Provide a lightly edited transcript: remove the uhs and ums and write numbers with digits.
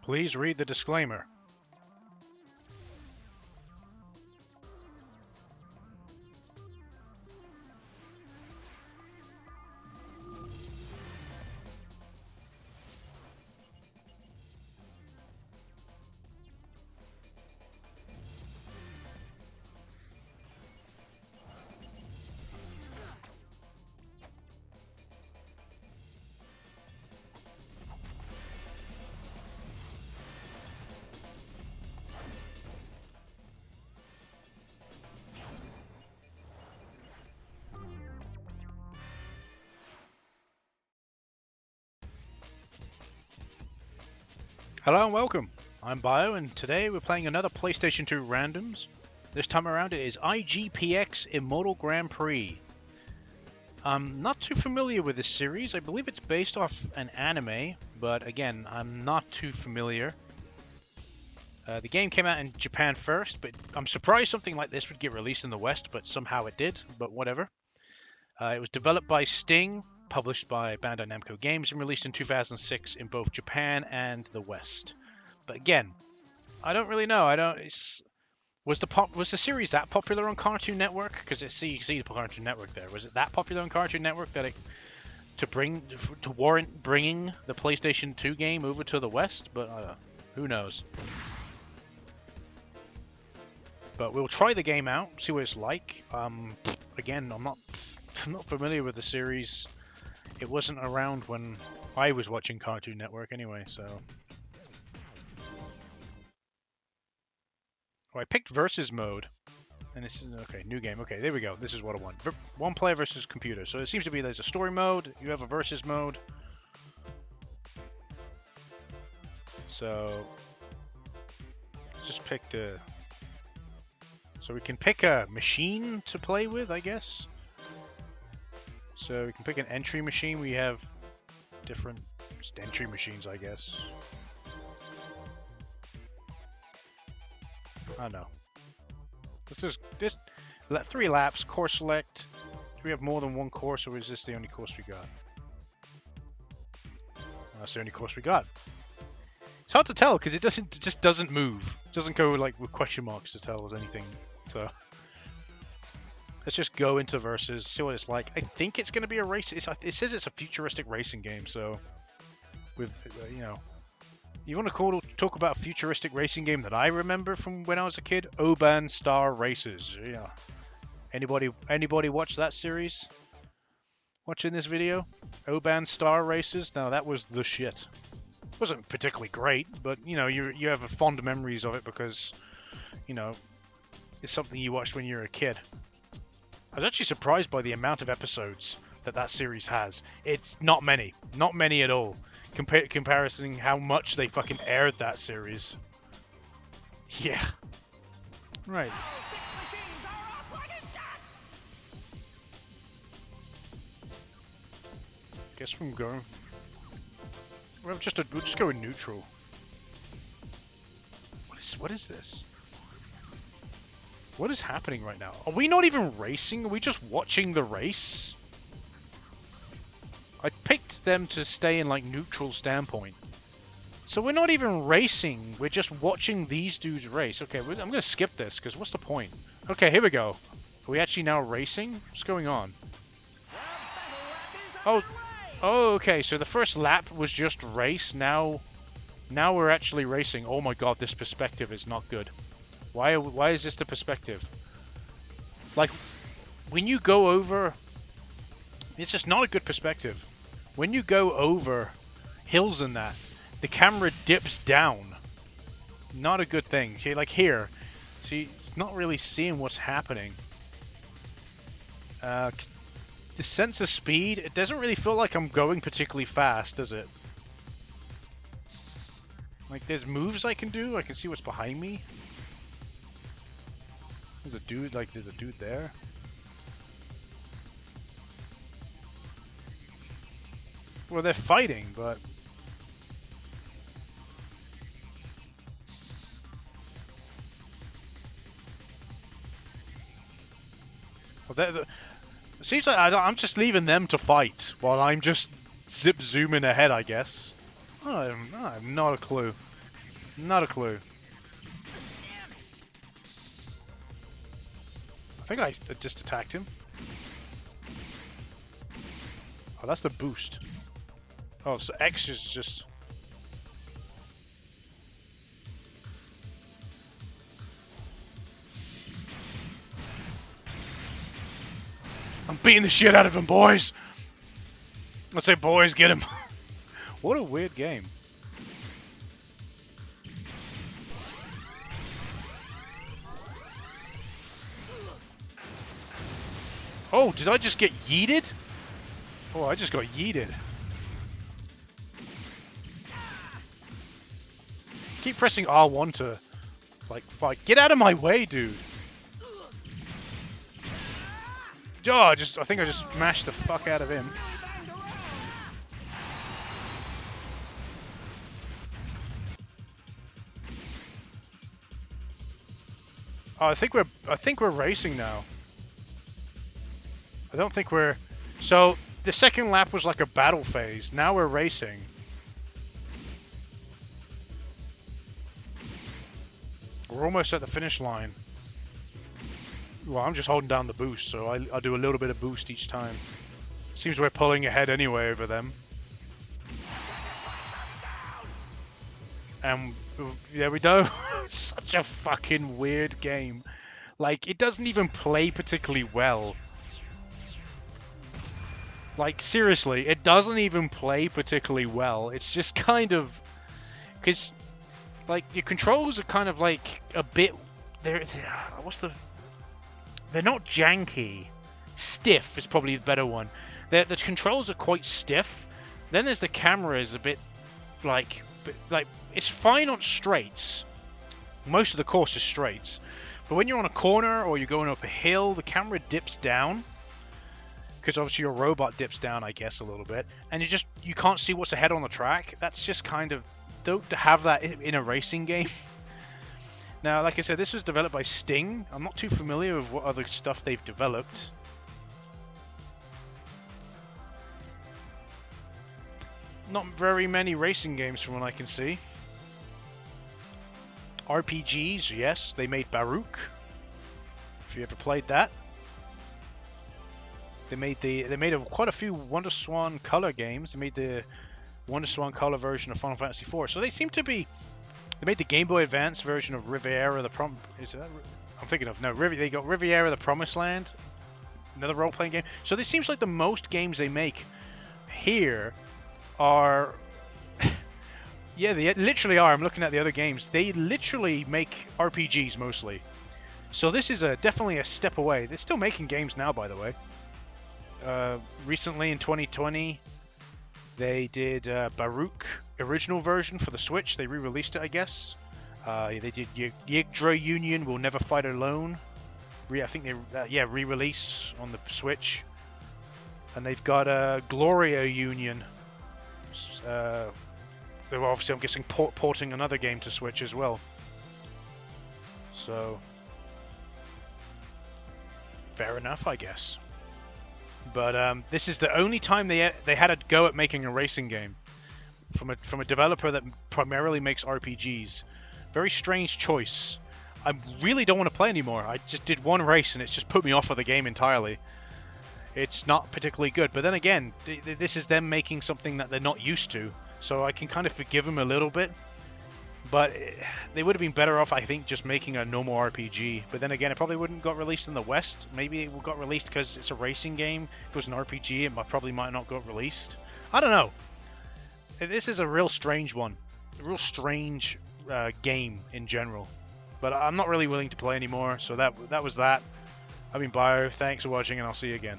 Please read the disclaimer. Hello and welcome. I'm Bio, and today we're playing another PlayStation 2 randoms. This time around it is IGPX Immortal Grand Prix. I'm not too familiar with this series. I believe it's based off an anime, but again, I'm not too familiar. The game came out in Japan first, but I'm surprised something like this would get released in the West, but somehow it did, but whatever. It was developed by Sting, published by Bandai Namco Games, and released in 2006 in both Japan and the West. But again, I don't really know. Was the series that popular on Cartoon Network? Because you see the Cartoon Network there. Was it that popular on Cartoon Network that to warrant bringing the PlayStation 2 game over to the West? But who knows? But we'll try the game out, see what it's like. Again, I'm not familiar with the series. It wasn't around when I was watching Cartoon Network anyway, so... Oh, I picked versus mode. And this is... Okay, new game. Okay, there we go. This is what I want. One player versus computer. So it seems to be there's a story mode, you have a versus mode. So... Just picked a... So we can pick a machine to play with, I guess. So we can pick an entry machine. We have different entry machines, I guess. I don't know. This 3 laps, course select. Do we have more than one course, or is this the only course we got? That's the only course we got. It's hard to tell because it just doesn't move. It doesn't go like with question marks to tell us anything. So let's just go into versus, see what it's like. I think it's going to be a race. It says it's a futuristic racing game, so with you know, you want to talk about a futuristic racing game that I remember from when I was a kid? Oban Star Races. Yeah. Anybody watch that series? Watching this video? Oban Star Races? No, that was the shit. It wasn't particularly great, but you know, you have fond memories of it because, you know, it's something you watched when you were a kid. I was actually surprised by the amount of episodes that series has. It's not many at all. Comparison how much they fucking aired that series. Yeah. Right. Guess from going. We'll just go in neutral. What is this? What is happening right now? Are we not even racing? Are we just watching the race? I picked them to stay in like neutral standpoint. So we're not even racing. We're just watching these dudes race. Okay, I'm going to skip this because what's the point? Okay, here we go. Are we actually now racing? What's going on? Oh, okay. So the first lap was just race. Now we're actually racing. Oh my god, this perspective is not good. Why is this the perspective? Like, when you go over... It's just not a good perspective. When you go over hills and that, the camera dips down. Not a good thing. Okay, like here. See, it's not really seeing what's happening. The sense of speed, it doesn't really feel like I'm going particularly fast, does it? Like, there's moves I can do. I can see what's behind me. There's a dude there. Well, they're fighting, but... Well, it seems like I'm just leaving them to fight, while I'm just zooming ahead, I guess. I have not a clue. Not a clue. I think I just attacked him. Oh, that's the boost. Oh, so X is just... I'm beating the shit out of him, boys! I say, boys, get him! What a weird game. Oh, did I just get yeeted? Oh, I just got yeeted. Keep pressing R1 to, like, fight. Get out of my way, dude! Oh, I think I just smashed the fuck out of him. Oh, I think we're racing now. I don't think we're... So, the second lap was like a battle phase. Now we're racing. We're almost at the finish line. Well, I'm just holding down the boost, so I'll do a little bit of boost each time. Seems we're pulling ahead anyway over them. And there we go. Such a fucking weird game. Like, it doesn't even play particularly well. Like, seriously, it doesn't even play particularly well. It's just kind of... Because, like, your controls are kind of, like, a bit... What's the... They're not janky. Stiff is probably the better one. The controls are quite stiff. Then there's the camera is a bit, like... It's fine on straights. Most of the course is straights. But when you're on a corner or you're going up a hill, the camera dips down. Because obviously your robot dips down, I guess, a little bit. And you can't see what's ahead on the track. That's just kind of... Don't have that in a racing game. Now, like I said, this was developed by Sting. I'm not too familiar with what other stuff they've developed. Not very many racing games from what I can see. RPGs, yes. They made Baruch. If you ever played that. They made quite a few Wonder Swan Color games. They made the Wonder Swan Color version of Final Fantasy IV. So they seem to be... They made the Game Boy Advance version of Riviera the I'm thinking of... No, they got Riviera the Promised Land. Another role-playing game. So it seems like the most games they make here are... Yeah, they literally are. I'm looking at the other games. They literally make RPGs mostly. So this is definitely a step away. They're still making games now, by the way. Recently in 2020, they did Baruch original version for the Switch. They re-released it, I guess. They did Yggdra Union Will Never Fight Alone. I think they re-released on the Switch. And they've got Gloria Union. They were obviously, I'm guessing, porting another game to Switch as well. So, fair enough, I guess. But this is the only time they had a go at making a racing game from a developer that primarily makes RPGs. Very strange choice. I really don't want to play anymore. I just did one race and it's just put me off of the game entirely. It's not particularly good. But then again, this is them making something that they're not used to. So I can kind of forgive them a little bit. But they would have been better off, I think, just making a normal RPG. But then again, it probably wouldn't got released in the West. Maybe it got released because it's a racing game. If it was an RPG, it probably might not got released. I don't know. This is a real strange one. A real strange game in general. But I'm not really willing to play anymore. So that was that. I've been Bio. Thanks for watching, and I'll see you again.